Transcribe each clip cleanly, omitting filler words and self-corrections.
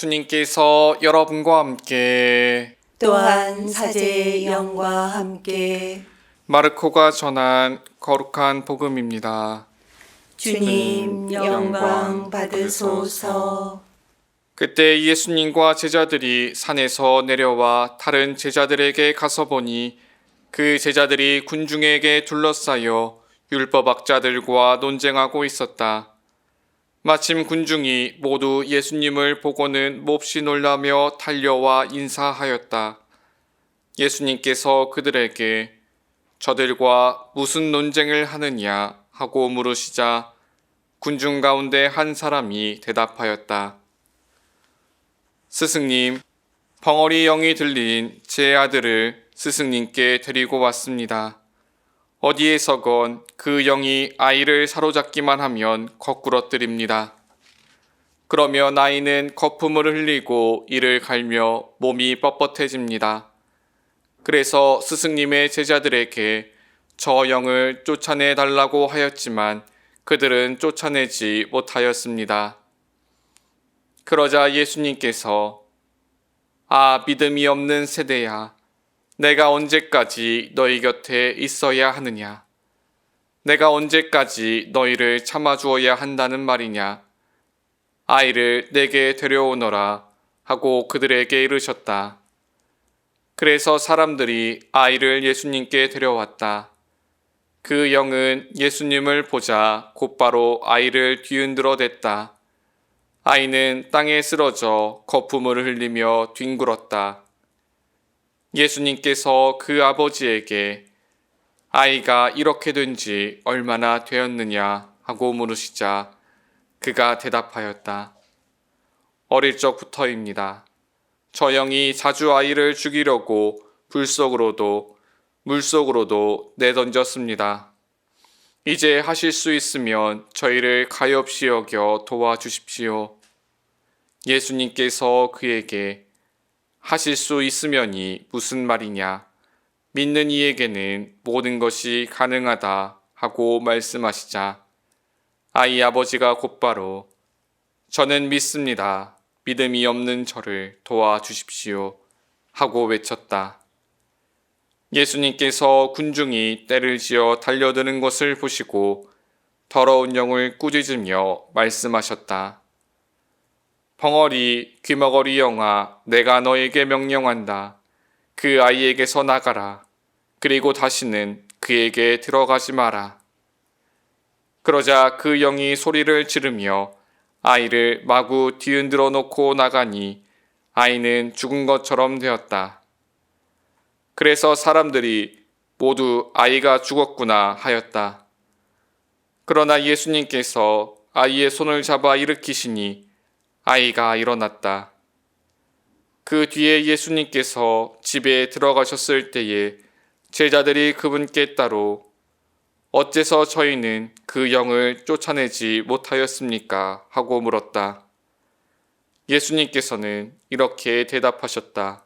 주님께서 여러분과 함께 또한 사제의 영과 함께 마르코가 전한 거룩한 복음입니다. 주님 영광 받으소서. 그때 예수님과 제자들이 산에서 내려와 다른 제자들에게 가서 보니 그 제자들이 군중에게 둘러싸여 율법학자들과 논쟁하고 있었다. 마침 군중이 모두 예수님을 보고는 몹시 놀라며 달려와 인사하였다. 예수님께서 그들에게 저들과 무슨 논쟁을 하느냐 하고 물으시자 군중 가운데 한 사람이 대답하였다. 스승님, 벙어리 영이 들린 제 아들을 스승님께 데리고 왔습니다. 어디에서건 그 영이 아이를 사로잡기만 하면 거꾸러뜨립니다. 그러면 아이는 거품을 흘리고 이를 갈며 몸이 뻣뻣해집니다. 그래서 스승님의 제자들에게 저 영을 쫓아내 달라고 하였지만 그들은 쫓아내지 못하였습니다. 그러자 예수님께서 믿음이 없는 세대야, 내가 언제까지 너희 곁에 있어야 하느냐? 내가 언제까지 너희를 참아주어야 한다는 말이냐? 아이를 내게 데려오너라 하고 그들에게 이르셨다. 그래서 사람들이 아이를 예수님께 데려왔다. 그 영은 예수님을 보자 곧바로 아이를 뒤흔들어 댔다. 아이는 땅에 쓰러져 거품을 흘리며 뒹굴었다. 예수님께서 그 아버지에게 아이가 이렇게 된 지 얼마나 되었느냐 하고 물으시자 그가 대답하였다. 어릴 적부터입니다. 저 영이 자주 아이를 죽이려고 불 속으로도 물 속으로도 내던졌습니다. 이제 하실 수 있으면 저희를 가엾이 여겨 도와주십시오. 예수님께서 그에게 하실 수 있으면이 무슨 말이냐? 믿는 이에게는 모든 것이 가능하다 하고 말씀하시자 아이 아버지가 곧바로 저는 믿습니다. 믿음이 없는 저를 도와주십시오 하고 외쳤다. 예수님께서 군중이 떼를 지어 달려드는 것을 보시고 더러운 영을 꾸짖으며 말씀하셨다. 벙어리 귀머거리 영아, 내가 너에게 명령한다. 그 아이에게서 나가라. 그리고 다시는 그에게 들어가지 마라. 그러자 그 영이 소리를 지르며 아이를 마구 뒤흔들어 놓고 나가니 아이는 죽은 것처럼 되었다. 그래서 사람들이 모두 아이가 죽었구나 하였다. 그러나 예수님께서 아이의 손을 잡아 일으키시니 아이가 일어났다. 그 뒤에 예수님께서 집에 들어가셨을 때에 제자들이 그분께 따로 어째서 저희는 그 영을 쫓아내지 못하였습니까? 하고 물었다. 예수님께서는 이렇게 대답하셨다.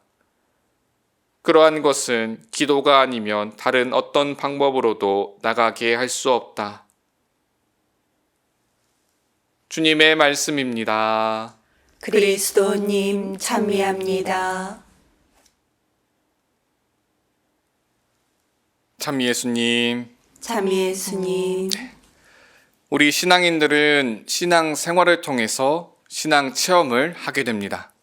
그러한 것은 기도가 아니면 다른 어떤 방법으로도 나가게 할 수 없다. 주님의 말씀입니다. 그리스도님 참미합니다. 참 예수님, 참 예수님. 우리 신앙인들은 신앙 생활을 통해서 신앙 체험을 하게 됩니다.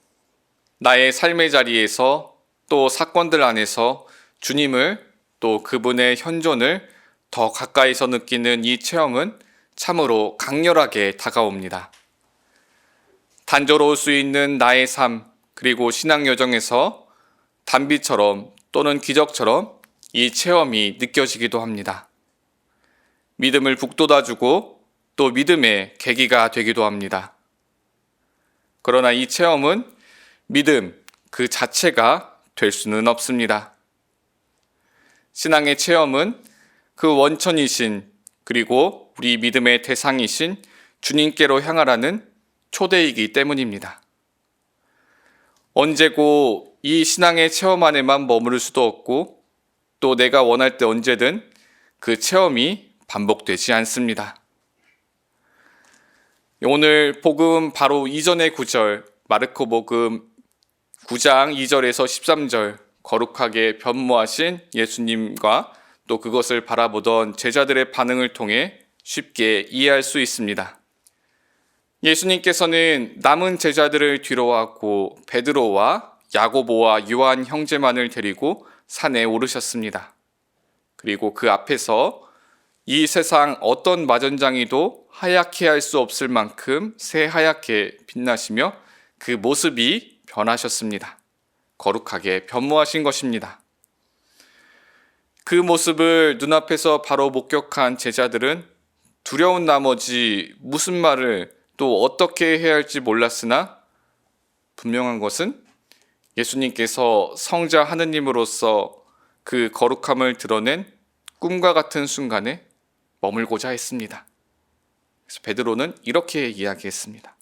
나의 삶의 자리에서 또 사건들 안에서 주님을 또 그분의 현존을 더 가까이서 느끼는 이 체험은 참으로 강렬하게 다가옵니다. 단조로울 수 있는 나의 삶 그리고 신앙 여정에서 단비처럼 또는 기적처럼 이 체험이 느껴지기도 합니다. 믿음을 북돋아주고 또 믿음의 계기가 되기도 합니다. 그러나 이 체험은 믿음 그 자체가 될 수는 없습니다. 신앙의 체험은 그 원천이신 그리고 우리 믿음의 대상이신 주님께로 향하라는 초대이기 때문입니다. 언제고 이 신앙의 체험 안에만 머무를 수도 없고 또 내가 원할 때 언제든 그 체험이 반복되지 않습니다. 오늘 복음 바로 이전의 구절 마르코복음 9장 2절에서 13절 거룩하게 변모하신 예수님과 또 그것을 바라보던 제자들의 반응을 통해 쉽게 이해할 수 있습니다. 예수님께서는 남은 제자들을 뒤로하고 베드로와 야고보와 요한 형제만을 데리고 산에 오르셨습니다. 그리고 그 앞에서 이 세상 어떤 마전장이도 하얗게 할 수 없을 만큼 새하얗게 빛나시며 그 모습이 변하셨습니다. 거룩하게 변모하신 것입니다. 그 모습을 눈앞에서 바로 목격한 제자들은 두려운 나머지 무슨 말을 또 어떻게 해야 할지 몰랐으나 분명한 것은 예수님께서 성자 하느님으로서 그 거룩함을 드러낸 꿈과 같은 순간에 머물고자 했습니다. 그래서 베드로는 이렇게 이야기했습니다.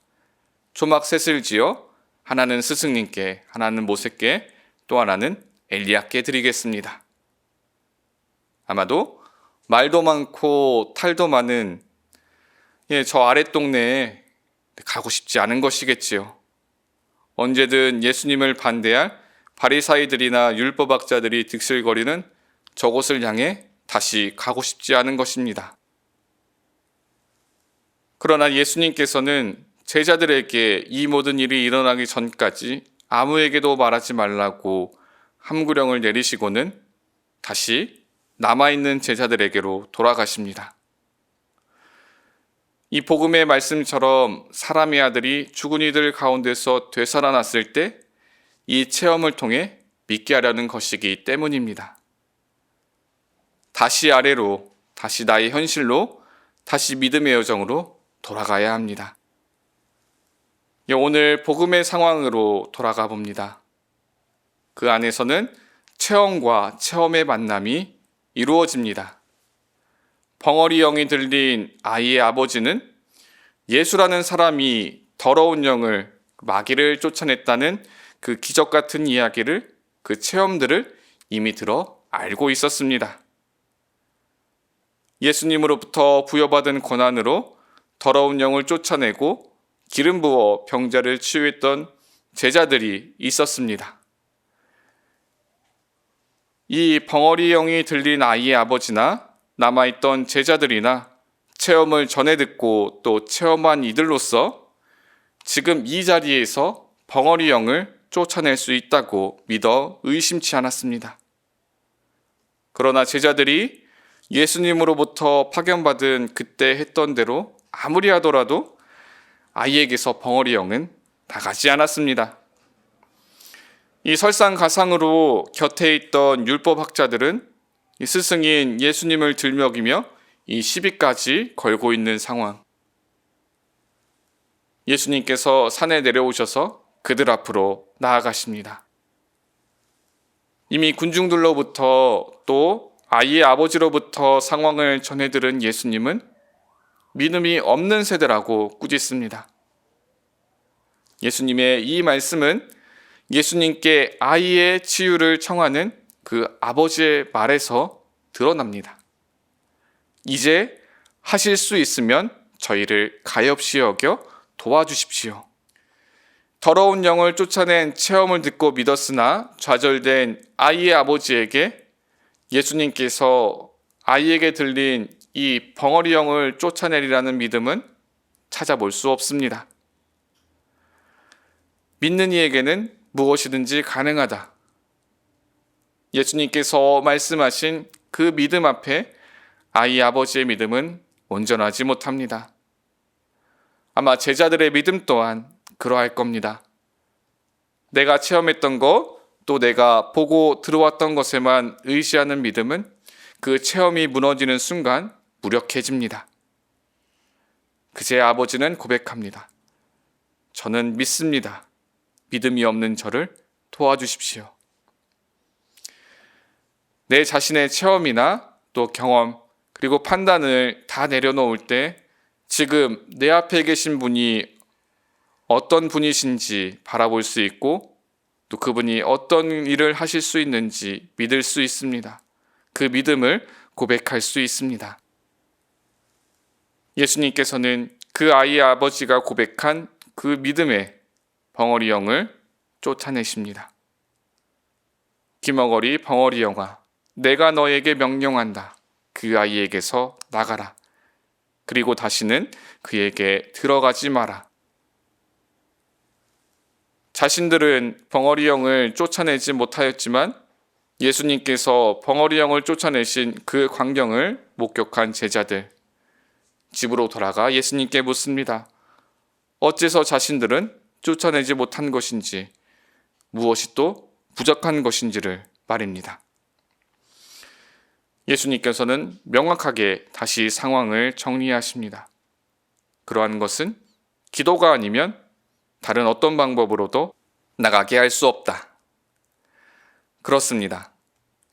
초막 셋을 지어 하나는 스승님께, 하나는 모세께, 또 하나는 엘리야께 드리겠습니다. 아마도 말도 많고 탈도 많은 저 아랫동네에 가고 싶지 않은 것이겠지요. 언제든 예수님을 반대할 바리사이들이나 율법학자들이 득실거리는 저곳을 향해 다시 가고 싶지 않은 것입니다. 그러나 예수님께서는 제자들에게 이 모든 일이 일어나기 전까지 아무에게도 말하지 말라고 함구령을 내리시고는 다시 남아있는 제자들에게로 돌아가십니다. 이 복음의 말씀처럼 사람의 아들이 죽은 이들 가운데서 되살아났을 때 이 체험을 통해 믿게 하려는 것이기 때문입니다. 다시 아래로, 다시 나의 현실로, 다시 믿음의 여정으로 돌아가야 합니다. 오늘 복음의 상황으로 돌아가 봅니다. 그 안에서는 체험과 체험의 만남이 이루어집니다. 벙어리 영이 들린 아이의 아버지는 예수라는 사람이 더러운 영을, 마귀를 쫓아냈다는 그 기적 같은 이야기를, 그 체험들을 이미 들어 알고 있었습니다. 예수님으로부터 부여받은 권한으로 더러운 영을 쫓아내고 기름 부어 병자를 치유했던 제자들이 있었습니다. 이 벙어리 영이 들린 아이의 아버지나 남아있던 제자들이나 체험을 전해 듣고 또 체험한 이들로서 지금 이 자리에서 벙어리 영을 쫓아낼 수 있다고 믿어 의심치 않았습니다. 그러나 제자들이 예수님으로부터 파견받은 그때 했던 대로 아무리 하더라도 아이에게서 벙어리 영은 나가지 않았습니다. 이 설상가상으로 곁에 있던 율법학자들은 이 스승인 예수님을 들먹이며 이 시비까지 걸고 있는 상황. 예수님께서 산에 내려오셔서 그들 앞으로 나아가십니다. 이미 군중들로부터 또 아이의 아버지로부터 상황을 전해들은 예수님은 믿음이 없는 세대라고 꾸짖습니다. 예수님의 이 말씀은 예수님께 아이의 치유를 청하는 그 아버지의 말에서 드러납니다. 이제 하실 수 있으면 저희를 가엾이 여겨 도와주십시오. 더러운 영을 쫓아낸 체험을 듣고 믿었으나 좌절된 아이의 아버지에게 예수님께서 아이에게 들린 이 벙어리 영을 쫓아내리라는 믿음은 찾아볼 수 없습니다. 믿는 이에게는 무엇이든지 가능하다. 예수님께서 말씀하신 그 믿음 앞에 아이 아버지의 믿음은 온전하지 못합니다. 아마 제자들의 믿음 또한 그러할 겁니다. 내가 체험했던 것, 또 내가 보고 들어왔던 것에만 의지하는 믿음은 그 체험이 무너지는 순간 무력해집니다. 그제 아버지는 고백합니다. 저는 믿습니다. 믿음이 없는 저를 도와주십시오. 내 자신의 체험이나 또 경험 그리고 판단을 다 내려놓을 때 지금 내 앞에 계신 분이 어떤 분이신지 바라볼 수 있고 또 그분이 어떤 일을 하실 수 있는지 믿을 수 있습니다. 그 믿음을 고백할 수 있습니다. 예수님께서는 그 아이의 아버지가 고백한 그 믿음에 벙어리 영을 쫓아내십니다. 김어거리 벙어리 영아, 내가 너에게 명령한다. 그 아이에게서 나가라. 그리고 다시는 그에게 들어가지 마라. 자신들은 벙어리 영을 쫓아내지 못하였지만 예수님께서 벙어리 영을 쫓아내신 그 광경을 목격한 제자들, 집으로 돌아가 예수님께 묻습니다. 어째서 자신들은 쫓아내지 못한 것인지, 무엇이 또 부족한 것인지를 말입니다. 예수님께서는 명확하게 다시 상황을 정리하십니다. 그러한 것은 기도가 아니면 다른 어떤 방법으로도 나가게 할 수 없다. 그렇습니다.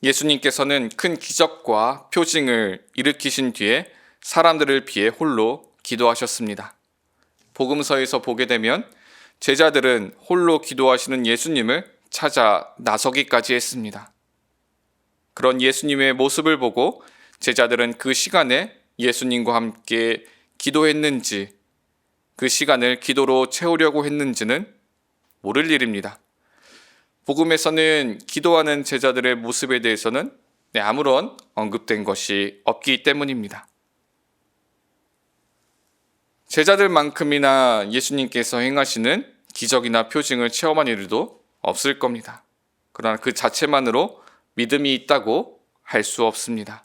예수님께서는 큰 기적과 표징을 일으키신 뒤에 사람들을 피해 홀로 기도하셨습니다. 복음서에서 보게 되면 제자들은 홀로 기도하시는 예수님을 찾아 나서기까지 했습니다. 그런 예수님의 모습을 보고 제자들은 그 시간에 예수님과 함께 기도했는지, 그 시간을 기도로 채우려고 했는지는 모를 일입니다. 복음에서는 기도하는 제자들의 모습에 대해서는 아무런 언급된 것이 없기 때문입니다. 제자들만큼이나 예수님께서 행하시는 기적이나 표징을 체험한 일도 없을 겁니다. 그러나 그 자체만으로 믿음이 있다고 할 수 없습니다.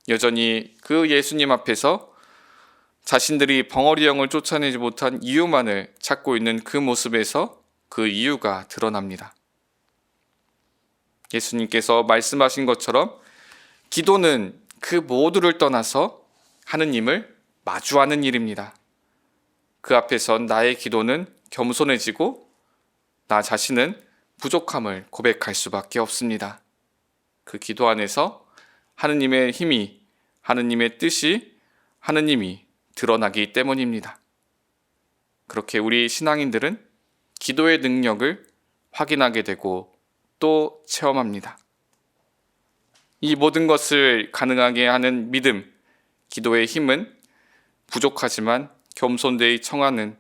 여전히 그 예수님 앞에서 자신들이 벙어리 영을 쫓아내지 못한 이유만을 찾고 있는 그 모습에서 그 이유가 드러납니다. 예수님께서 말씀하신 것처럼 기도는 그 모두를 떠나서 하느님을 마주하는 일입니다. 그 앞에선 나의 기도는 겸손해지고 나 자신은 부족함을 고백할 수밖에 없습니다. 그 기도 안에서 하느님의 힘이, 하느님의 뜻이, 하느님이 드러나기 때문입니다. 그렇게 우리 신앙인들은 기도의 능력을 확인하게 되고 또 체험합니다. 이 모든 것을 가능하게 하는 믿음, 기도의 힘은 부족하지만 겸손되이 청하는,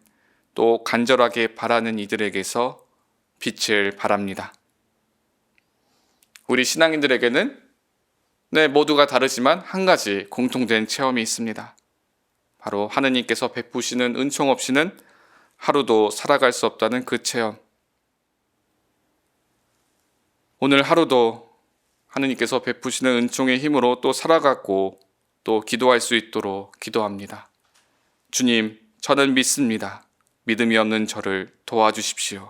또 간절하게 바라는 이들에게서 빛을 발합니다. 우리 신앙인들에게는 모두가 다르지만 한 가지 공통된 체험이 있습니다. 바로 하느님께서 베푸시는 은총 없이는 하루도 살아갈 수 없다는 그 체험. 오늘 하루도 하느님께서 베푸시는 은총의 힘으로 또 살아가고 또 기도할 수 있도록 기도합니다. 주님, 저는 믿습니다. 믿음이 없는 저를 도와주십시오.